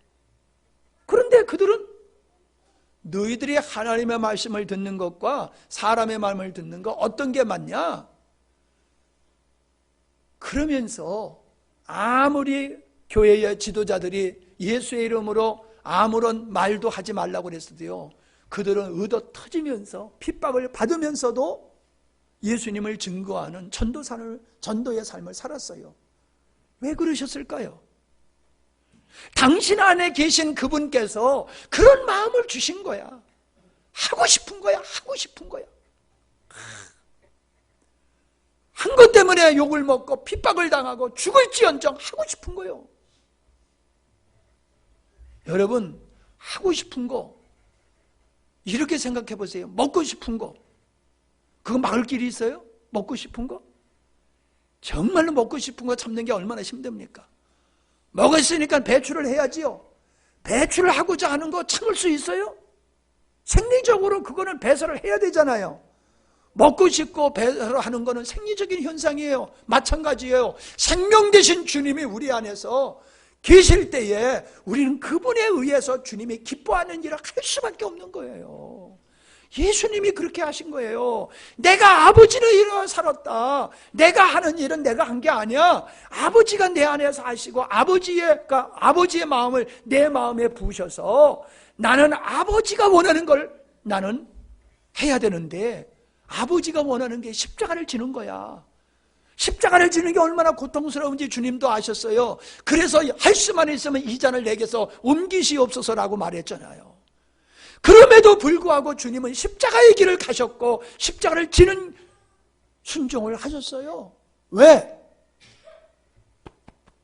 그런데 그들은 너희들이 하나님의 말씀을 듣는 것과 사람의 말을 듣는 것 어떤 게 맞냐? 그러면서 아무리 교회의 지도자들이 예수의 이름으로 아무런 말도 하지 말라고 그랬어도요, 그들은 얻어 터지면서 핍박을 받으면서도 예수님을 증거하는 전도의 삶을 살았어요. 왜 그러셨을까요? 당신 안에 계신 그분께서 그런 마음을 주신 거야. 하고 싶은 거야. 하고 싶은 거야. 한 것 때문에 욕을 먹고 핍박을 당하고 죽을지언정 하고 싶은 거예요. 여러분, 하고 싶은 거 이렇게 생각해 보세요. 먹고 싶은 거 그거 막을 길이 있어요? 먹고 싶은 거? 정말로 먹고 싶은 거 참는 게 얼마나 힘듭니까? 먹었으니까 배출을 해야지요. 배출을 하고자 하는 거 참을 수 있어요? 생리적으로 그거는 배설을 해야 되잖아요. 먹고 싶고 배설하는 거는 생리적인 현상이에요. 마찬가지예요. 생명 되신 주님이 우리 안에서 계실 때에 우리는 그분에 의해서 주님이 기뻐하는 일을 할 수밖에 없는 거예요. 예수님이 그렇게 하신 거예요. 내가 아버지를 이루어 살았다. 내가 하는 일은 내가 한 게 아니야. 아버지가 내 안에서 하시고 아버지의 마음을 내 마음에 부으셔서 나는 아버지가 원하는 걸 나는 해야 되는데 아버지가 원하는 게 십자가를 지는 거야. 십자가를 지는 게 얼마나 고통스러운지 주님도 아셨어요. 그래서 할 수만 있으면 이 잔을 내게서 옮기시옵소서라고 말했잖아요. 그럼에도 불구하고 주님은 십자가의 길을 가셨고 십자가를 지는 순종을 하셨어요. 왜?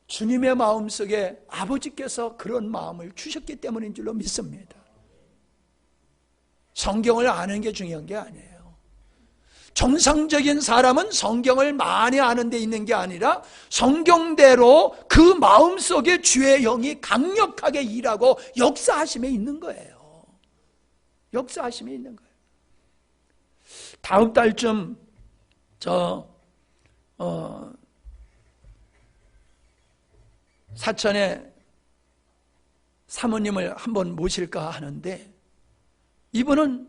주님의 마음속에 아버지께서 그런 마음을 주셨기 때문인 줄로 믿습니다. 성경을 아는 게 중요한 게 아니에요. 정상적인 사람은 성경을 많이 아는 데 있는 게 아니라 성경대로 그 마음속에 주의 영이 강력하게 일하고 역사하심에 있는 거예요. 역사하심에 있는 거예요. 다음 달쯤 사천에 사모님을 한번 모실까 하는데 이분은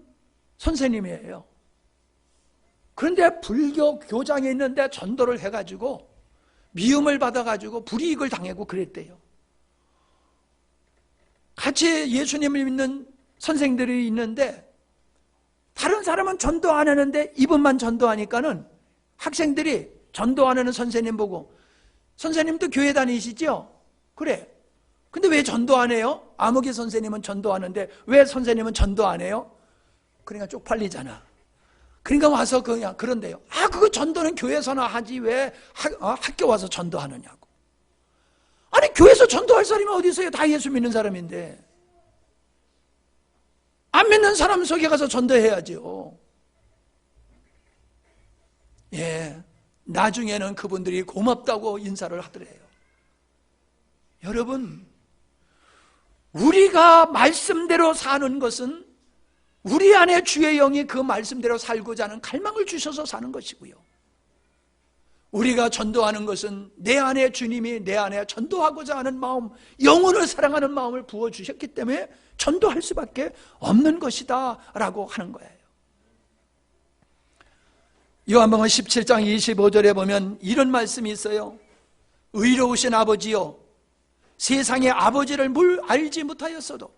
선생님이에요. 그런데 불교 교장에 있는데 전도를 해가지고 미움을 받아가지고 불이익을 당하고 그랬대요. 같이 예수님을 믿는 선생들이 있는데 다른 사람은 전도 안 하는데 이분만 전도하니까는 학생들이 전도 안 하는 선생님 보고 선생님도 교회 다니시죠? 그래. 근데 왜 전도 안 해요? 아무개 선생님은 전도하는데 왜 선생님은 전도 안 해요? 그러니까 쪽팔리잖아. 그러니까 와서 그냥 그런데요. 그거 전도는 교회에서나 하지 왜 학교 와서 전도하느냐고. 아니 교회에서 전도할 사람이 어디 있어요? 다 예수 믿는 사람인데. 안 믿는 사람 속에 가서 전도해야죠. 예, 나중에는 그분들이 고맙다고 인사를 하더래요. 여러분, 우리가 말씀대로 사는 것은 우리 안에 주의 영이 그 말씀대로 살고자 하는 갈망을 주셔서 사는 것이고요. 우리가 전도하는 것은 내 안에 주님이 내 안에 전도하고자 하는 마음, 영혼을 사랑하는 마음을 부어주셨기 때문에 전도할 수밖에 없는 것이다 라고 하는 거예요. 요한복음 17장 25절에 보면 이런 말씀이 있어요. 의로우신 아버지여, 세상의 아버지를 알지 못하였어도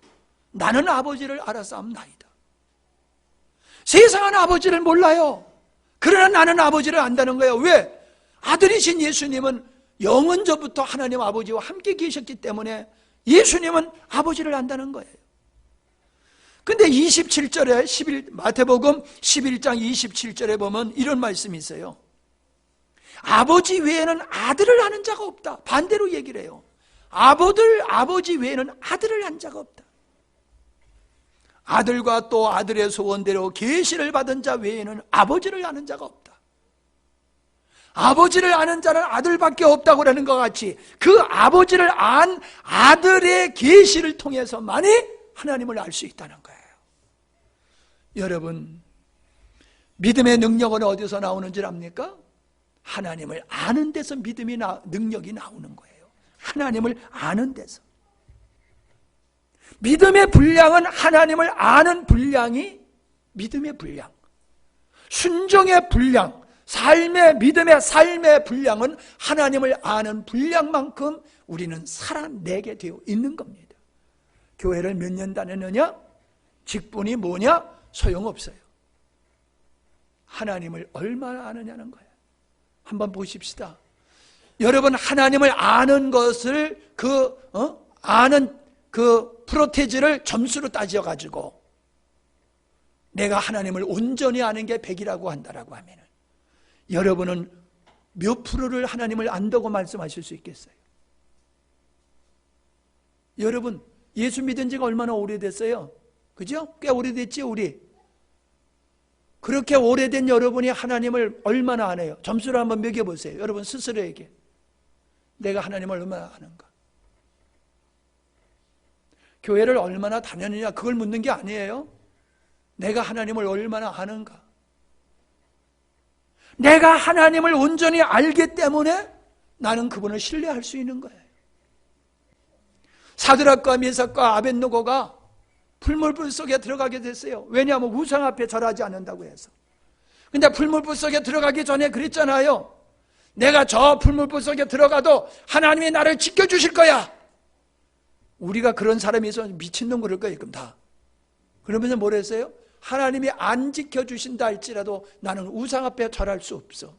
나는 아버지를 알았사옵나이다. 세상은 아버지를 몰라요. 그러나 나는 아버지를 안다는 거예요. 왜? 아들이신 예수님은 영원전부터 하나님 아버지와 함께 계셨기 때문에 예수님은 아버지를 안다는 거예요. 근데 27절에 마태복음 11장 27절에 보면 이런 말씀이 있어요. 아버지 외에는 아들을 아는 자가 없다. 반대로 얘기를 해요. 아버지 외에는 아들을 안 자가 없다. 아들과 또 아들의 소원대로 계시를 받은 자 외에는 아버지를 아는 자가 없다. 아버지를 아는 자는 아들밖에 없다고 그러는 것 같이 그 아버지를 안 아들의 계시를 통해서만이 하나님을 알 수 있다는 거예요. 여러분, 믿음의 능력은 어디서 나오는지 압니까? 하나님을 아는 데서 능력이 나오는 거예요. 하나님을 아는 데서. 믿음의 분량은 하나님을 아는 분량이 믿음의 분량. 순종의 분량, 믿음의 삶의 분량은 하나님을 아는 분량만큼 우리는 살아내게 되어 있는 겁니다. 교회를 몇 년 다녔느냐? 직분이 뭐냐? 소용없어요. 하나님을 얼마나 아느냐는 거예요. 한번 보십시다. 여러분, 하나님을 아는 것을 아는 그 프로테지를 점수로 따져가지고 내가 하나님을 온전히 아는 게 100이라고 한다라고 하면 여러분은 몇 프로를 하나님을 안다고 말씀하실 수 있겠어요? 여러분, 예수 믿은 지가 얼마나 오래됐어요? 그죠? 꽤 오래됐지, 우리? 그렇게 오래된 여러분이 하나님을 얼마나 아네요? 점수를 한번 매겨보세요. 여러분 스스로에게. 내가 하나님을 얼마나 아는가? 교회를 얼마나 다녔느냐 그걸 묻는 게 아니에요. 내가 하나님을 얼마나 아는가? 내가 하나님을 온전히 알기 때문에 나는 그분을 신뢰할 수 있는 거예요. 사드락과 메삭과 아벳느고가 풀물불 속에 들어가게 됐어요. 왜냐하면 우상 앞에 절하지 않는다고 해서. 근데 풀물불 속에 들어가기 전에 그랬잖아요. 내가 저 풀물불 속에 들어가도 하나님이 나를 지켜주실 거야. 우리가 그런 사람이 있어 미친놈 그럴 거예요. 그럼 다. 그러면서 뭘 했어요? 하나님이 안 지켜주신다 할지라도 나는 우상 앞에 절할 수 없어.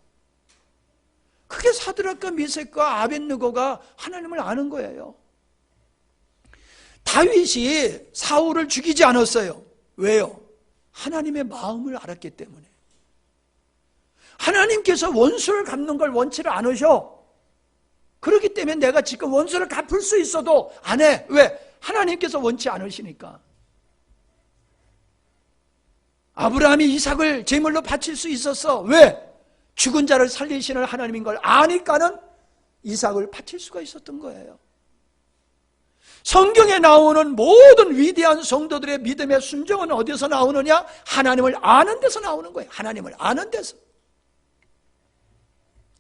그게 사드락과 메삭과 아벳느고가 하나님을 아는 거예요. 다윗이 사울을 죽이지 않았어요. 왜요? 하나님의 마음을 알았기 때문에. 하나님께서 원수를 갚는 걸 원치를 않으셔. 그렇기 때문에 내가 지금 원수를 갚을 수 있어도 안 해. 왜? 하나님께서 원치 않으시니까. 아브라함이 이삭을 제물로 바칠 수 있었어. 왜? 죽은 자를 살리시는 하나님인 걸 아니까는 이삭을 바칠 수가 있었던 거예요. 성경에 나오는 모든 위대한 성도들의 믿음의 순종은 어디서 나오느냐? 하나님을 아는 데서 나오는 거예요. 하나님을 아는 데서.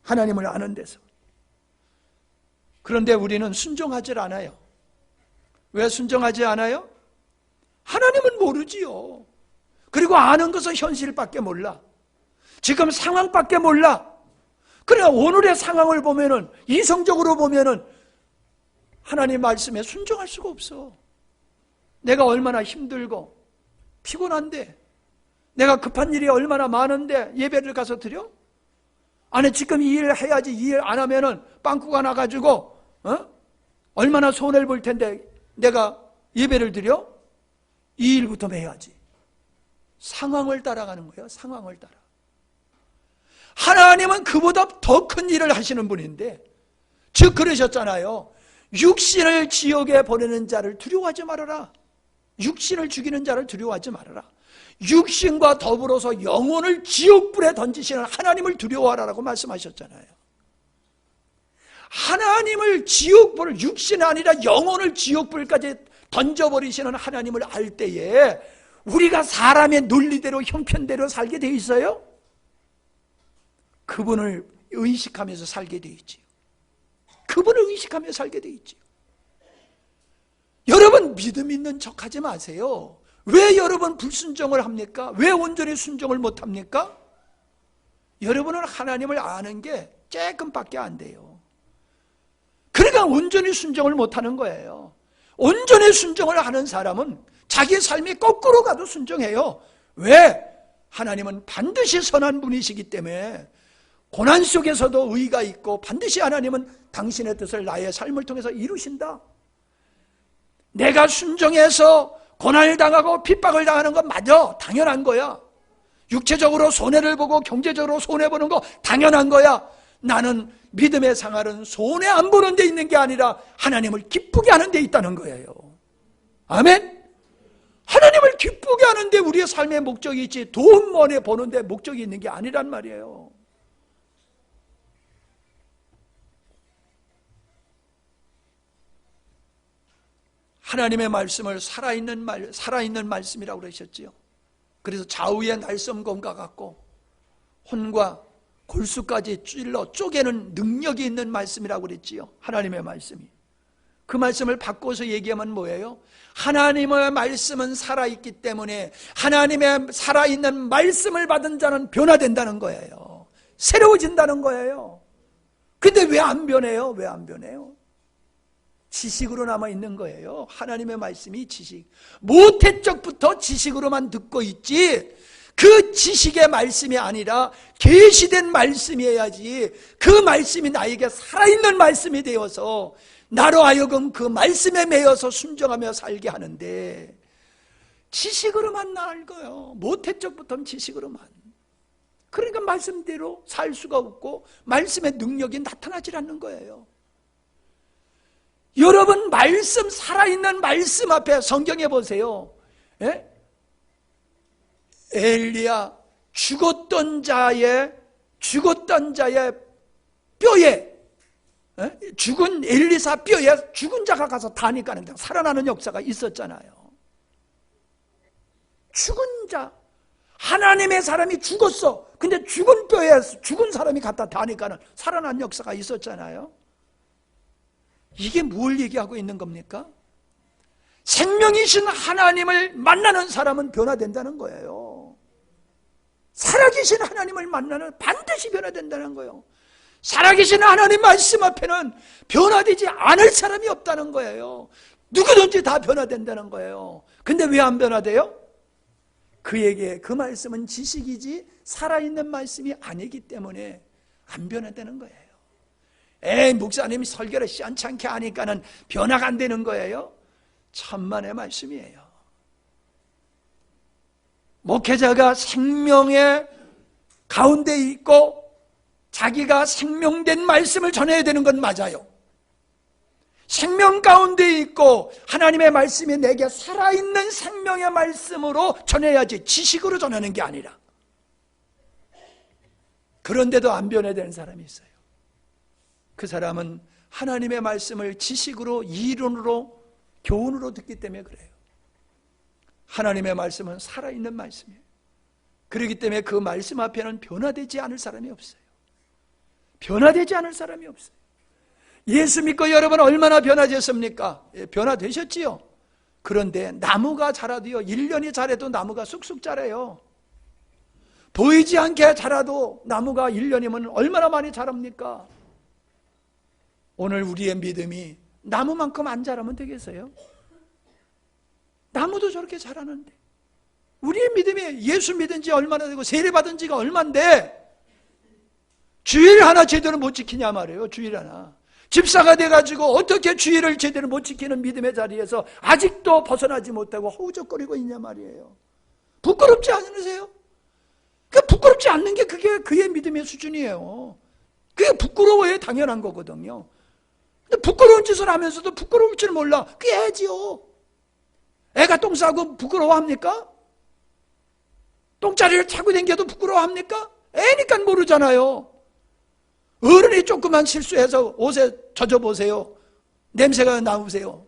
하나님을 아는 데서. 그런데 우리는 순종하질 않아요. 왜 순종하지 않아요? 하나님은 모르지요. 그리고 아는 것은 현실밖에 몰라. 지금 상황밖에 몰라. 그러나 오늘의 상황을 보면은, 이성적으로 보면은 하나님 말씀에 순종할 수가 없어. 내가 얼마나 힘들고 피곤한데, 내가 급한 일이 얼마나 많은데 예배를 가서 드려? 아니 지금 이 일 해야지. 이 일 안 하면은 빵꾸가 나가지고 얼마나 손해를 볼 텐데 내가 예배를 드려? 이 일부터 해야지. 상황을 따라가는 거예요. 상황을 따라. 하나님은 그보다 더 큰 일을 하시는 분인데, 즉 그러셨잖아요. 육신을 지옥에 보내는 자를 두려워하지 말아라. 육신을 죽이는 자를 두려워하지 말아라. 육신과 더불어서 영혼을 지옥불에 던지시는 하나님을 두려워하라고 말씀하셨잖아요. 하나님을 지옥불, 육신이 아니라 영혼을 지옥불까지 던져버리시는 하나님을 알 때에 우리가 사람의 논리대로 형편대로 살게 돼 있어요? 그분을 의식하면서 살게 돼 있지요. 그분을 의식하며 살게 돼 있지요. 여러분 믿음 있는 척하지 마세요. 왜 여러분 불순종을 합니까? 왜 온전히 순종을 못합니까? 여러분은 하나님을 아는 게 조금밖에 안 돼요. 그러니까 온전히 순종을 못하는 거예요. 온전히 순종을 하는 사람은 자기 삶이 거꾸로 가도 순종해요. 왜? 하나님은 반드시 선한 분이시기 때문에 고난 속에서도 의가 있고 반드시 하나님은 당신의 뜻을 나의 삶을 통해서 이루신다. 내가 순종해서 고난을 당하고 핍박을 당하는 건 맞아. 당연한 거야. 육체적으로 손해를 보고 경제적으로 손해보는 거 당연한 거야. 나는 믿음의 생활은 손해 안 보는 데 있는 게 아니라 하나님을 기쁘게 하는 데 있다는 거예요. 아멘? 하나님을 기쁘게 하는 데 우리의 삶의 목적이 있지 돈 번에 버는 데 목적이 있는 게 아니란 말이에요. 하나님의 말씀을 살아있는 말씀이라고 그러셨지요. 그래서 좌우의 날섬검과 같고 혼과 골수까지 찔러 쪼개는 능력이 있는 말씀이라고 그랬지요. 하나님의 말씀이. 그 말씀을 바꿔서 얘기하면 뭐예요? 하나님의 말씀은 살아있기 때문에 하나님의 살아있는 말씀을 받은 자는 변화된다는 거예요. 새로워진다는 거예요. 근데 왜 안 변해요? 왜 안 변해요? 지식으로 남아있는 거예요. 하나님의 말씀이 지식. 모태 적부터 지식으로만 듣고 있지 그 지식의 말씀이 아니라 계시된 말씀이어야지 그 말씀이 나에게 살아있는 말씀이 되어서 나로 하여금 그 말씀에 매여서 순종하며 살게 하는데 지식으로만 알고요. 모태 적부터는 지식으로만. 그러니까 말씀대로 살 수가 없고 말씀의 능력이 나타나질 않는 거예요. 여러분 말씀, 살아있는 말씀 앞에 성경에 보세요. 예? 엘리야 죽었던 자의 뼈에 죽은 엘리사 뼈에 죽은 자가 가서 다니까 살아나는 역사가 있었잖아요. 죽은 자 하나님의 사람이 죽었어. 근데 죽은 뼈에 죽은 사람이 갖다 다니까 살아난 역사가 있었잖아요. 이게 뭘 얘기하고 있는 겁니까? 생명이신 하나님을 만나는 사람은 변화된다는 거예요. 살아계신 하나님을 만나는 반드시 변화된다는 거예요. 살아계신 하나님 말씀 앞에는 변화되지 않을 사람이 없다는 거예요. 누구든지 다 변화된다는 거예요. 근데 왜 안 변화돼요? 그에게 그 말씀은 지식이지 살아있는 말씀이 아니기 때문에 안 변화되는 거예요. 목사님이 설교를 시원찮게 하니까는 변화가 안 되는 거예요. 천만의 말씀이에요. 목회자가 생명의 가운데 있고 자기가 생명된 말씀을 전해야 되는 건 맞아요. 생명 가운데 있고 하나님의 말씀이 내게 살아있는 생명의 말씀으로 전해야지 지식으로 전하는 게 아니라. 그런데도 안 변화되는 사람이 있어요. 그 사람은 하나님의 말씀을 지식으로 이론으로 교훈으로 듣기 때문에 그래요. 하나님의 말씀은 살아있는 말씀이에요. 그렇기 때문에 그 말씀 앞에는 변화되지 않을 사람이 없어요. 변화되지 않을 사람이 없어요. 예수 믿고 여러분 얼마나 변화되셨습니까? 변화되셨지요. 그런데 나무가 자라도요, 1년이 자라도 나무가 쑥쑥 자라요. 보이지 않게 자라도 나무가 1년이면 얼마나 많이 자랍니까? 오늘 우리의 믿음이 나무만큼 안 자라면 되겠어요? 나무도 저렇게 자라는데, 우리의 믿음이 예수 믿은 지 얼마나 되고 세례 받은 지가 얼만데 주일 하나 제대로 못 지키냐 말이에요. 주일 하나. 집사가 돼가지고 어떻게 주일을 제대로 못 지키는 믿음의 자리에서 아직도 벗어나지 못하고 허우적거리고 있냐 말이에요. 부끄럽지 않으세요? 부끄럽지 않는 게 그게 그의 믿음의 수준이에요. 그게 부끄러워야 당연한 거거든요. 근데 부끄러운 짓을 하면서도 부끄러울 줄 몰라. 그게 애지요. 애가 똥 싸고 부끄러워합니까? 똥자리를 차고 다녀도 부끄러워합니까? 애니까 모르잖아요. 어른이 조그만 실수해서 옷에 젖어보세요. 냄새가 나오세요.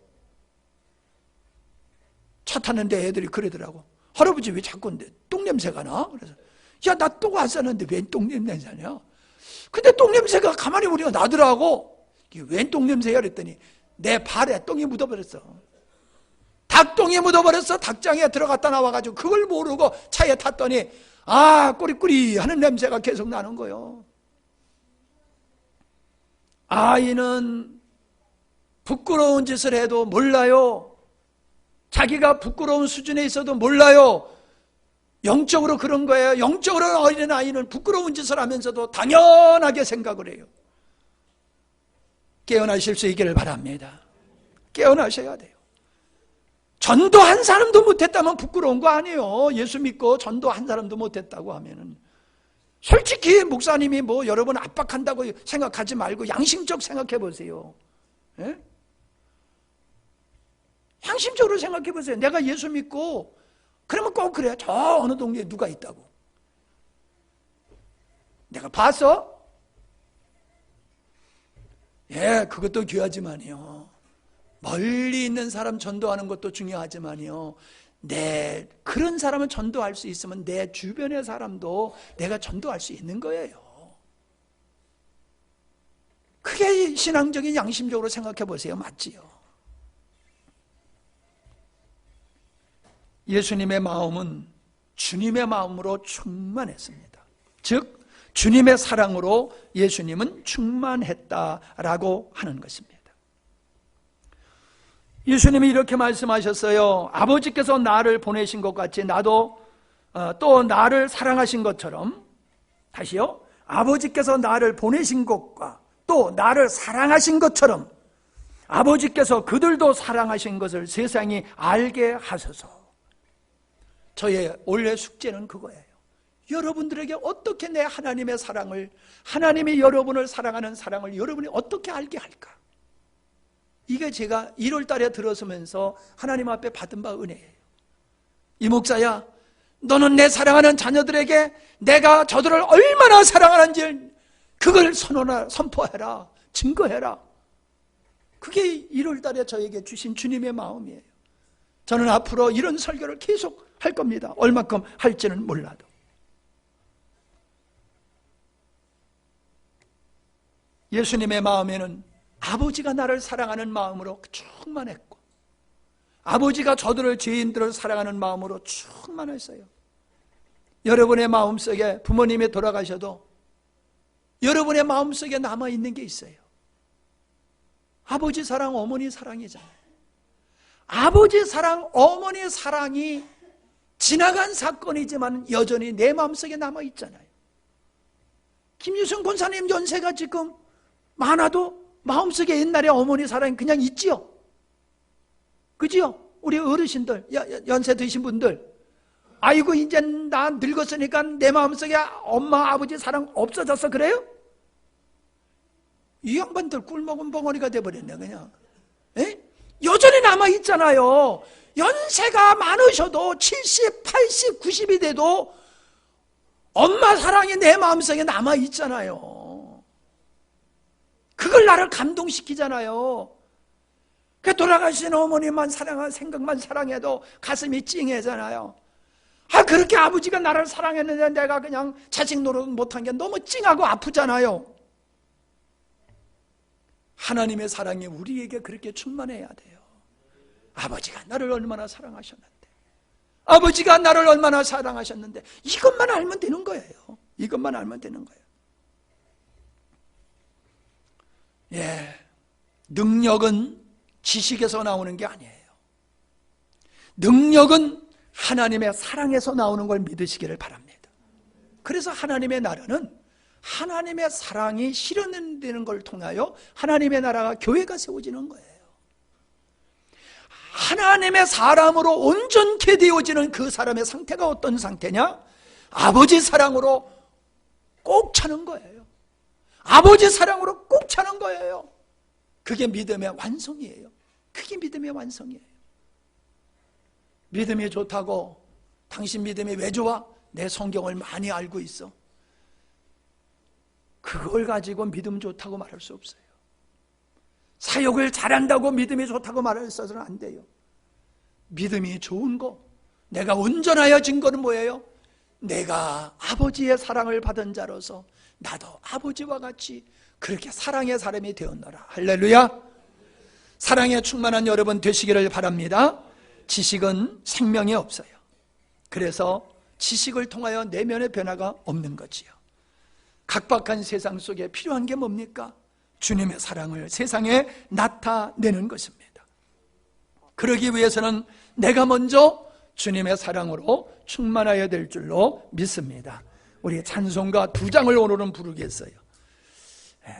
차 탔는데 애들이 그러더라고. 할아버지 왜 자꾸 똥냄새가 나? 그래서 야, 나 똥 안 쌌는데 웬 똥냄새 나냐? 근데 똥냄새가 가만히 보니까 나더라고. 이게 웬 똥냄새야? 그랬더니 내 발에 똥이 묻어버렸어. 닭똥이 묻어버렸어. 닭장에 들어갔다 나와가지고 그걸 모르고 차에 탔더니 꾸리꾸리 하는 냄새가 계속 나는 거예요. 아이는 부끄러운 짓을 해도 몰라요. 자기가 부끄러운 수준에 있어도 몰라요. 영적으로 그런 거예요. 영적으로 어린아이는 부끄러운 짓을 하면서도 당연하게 생각을 해요. 깨어나실 수 있기를 바랍니다. 깨어나셔야 돼요. 전도 한 사람도 못했다면 부끄러운 거 아니에요. 예수 믿고 전도 한 사람도 못했다고 하면은. 솔직히 목사님이 뭐 여러분 압박한다고 생각하지 말고 양심적 생각해 보세요. 예? 양심적으로 생각해 보세요. 내가 예수 믿고 그러면 꼭 그래. 저 어느 동네에 누가 있다고. 내가 봤어? 예, 그것도 귀하지만요. 멀리 있는 사람 전도하는 것도 중요하지만요. 그런 사람을 전도할 수 있으면 내 주변의 사람도 내가 전도할 수 있는 거예요. 그게 신앙적인 양심적으로 생각해 보세요. 맞지요? 예수님의 마음은 주님의 마음으로 충만했습니다. 즉 주님의 사랑으로 예수님은 충만했다라고 하는 것입니다. 예수님이 이렇게 말씀하셨어요. 아버지께서 나를 보내신 것 같이 나도 또 나를 사랑하신 것처럼, 다시요, 아버지께서 나를 보내신 것과 또 나를 사랑하신 것처럼 아버지께서 그들도 사랑하신 것을 세상이 알게 하소서. 저의 올해 숙제는 그거예요. 여러분들에게 어떻게 내 하나님의 사랑을, 하나님이 여러분을 사랑하는 사랑을 여러분이 어떻게 알게 할까? 이게 제가 1월 달에 들어서면서 하나님 앞에 받은 바 은혜예요. 이 목사야, 너는 내 사랑하는 자녀들에게 내가 저들을 얼마나 사랑하는지 그걸 선포해라, 증거해라. 그게 1월 달에 저에게 주신 주님의 마음이에요. 저는 앞으로 이런 설교를 계속 할 겁니다. 얼마큼 할지는 몰라도. 예수님의 마음에는 아버지가 나를 사랑하는 마음으로 충만했고, 아버지가 저들을, 죄인들을 사랑하는 마음으로 충만했어요. 여러분의 마음속에 부모님이 돌아가셔도 여러분의 마음속에 남아있는 게 있어요. 아버지 사랑, 어머니 사랑이잖아요. 아버지 사랑, 어머니 사랑이 지나간 사건이지만 여전히 내 마음속에 남아있잖아요. 김유승 권사님 연세가 지금 많아도 마음속에 옛날에 어머니 사랑이 그냥 있지요. 그지요? 우리 어르신들, 연세 드신 분들, 아이고 이제 나 늙었으니까 내 마음속에 엄마 아버지 사랑 없어졌어, 그래요? 이 양반들 꿀먹은 벙어리가 돼버렸네 그냥. 에? 여전히 남아있잖아요. 연세가 많으셔도 70, 80, 90이 돼도 엄마 사랑이 내 마음속에 남아있잖아요. 그걸 나를 감동시키잖아요. 그 돌아가신 어머니만 생각만 사랑해도 가슴이 찡해잖아요. 그렇게 아버지가 나를 사랑했는데 내가 그냥 자식 노릇 못한 게 너무 찡하고 아프잖아요. 하나님의 사랑이 우리에게 그렇게 충만해야 돼요. 아버지가 나를 얼마나 사랑하셨는데, 아버지가 나를 얼마나 사랑하셨는데, 이것만 알면 되는 거예요. 이것만 알면 되는 거예요. 능력은 지식에서 나오는 게 아니에요. 능력은 하나님의 사랑에서 나오는 걸 믿으시기를 바랍니다. 그래서 하나님의 나라는 하나님의 사랑이 실현되는 걸 통하여 하나님의 나라가 교회가 세워지는 거예요. 하나님의 사람으로 온전케 되어지는 그 사람의 상태가 어떤 상태냐? 아버지 사랑으로 꼭 차는 거예요. 아버지 사랑으로 꼭 차는 거예요. 그게 믿음의 완성이에요. 그게 믿음의 완성이에요. 믿음이 좋다고 당신 믿음이 왜 좋아? 내 성경을 많이 알고 있어. 그걸 가지고 믿음 좋다고 말할 수 없어요. 사역을 잘한다고 믿음이 좋다고 말해서는 안 돼요. 믿음이 좋은 거, 내가 온전하여 진 거는 뭐예요? 내가 아버지의 사랑을 받은 자로서 나도 아버지와 같이 그렇게 사랑의 사람이 되었노라. 할렐루야. 사랑에 충만한 여러분 되시기를 바랍니다. 지식은 생명이 없어요. 그래서 지식을 통하여 내면의 변화가 없는 거지요. 각박한 세상 속에 필요한 게 뭡니까? 주님의 사랑을 세상에 나타내는 것입니다. 그러기 위해서는 내가 먼저 주님의 사랑으로 충만하여야 될 줄로 믿습니다. 우리 찬송가 2장을 오늘은 부르겠어요.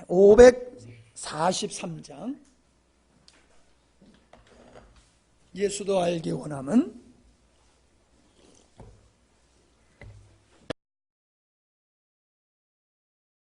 543장. 예수도 알기 원함은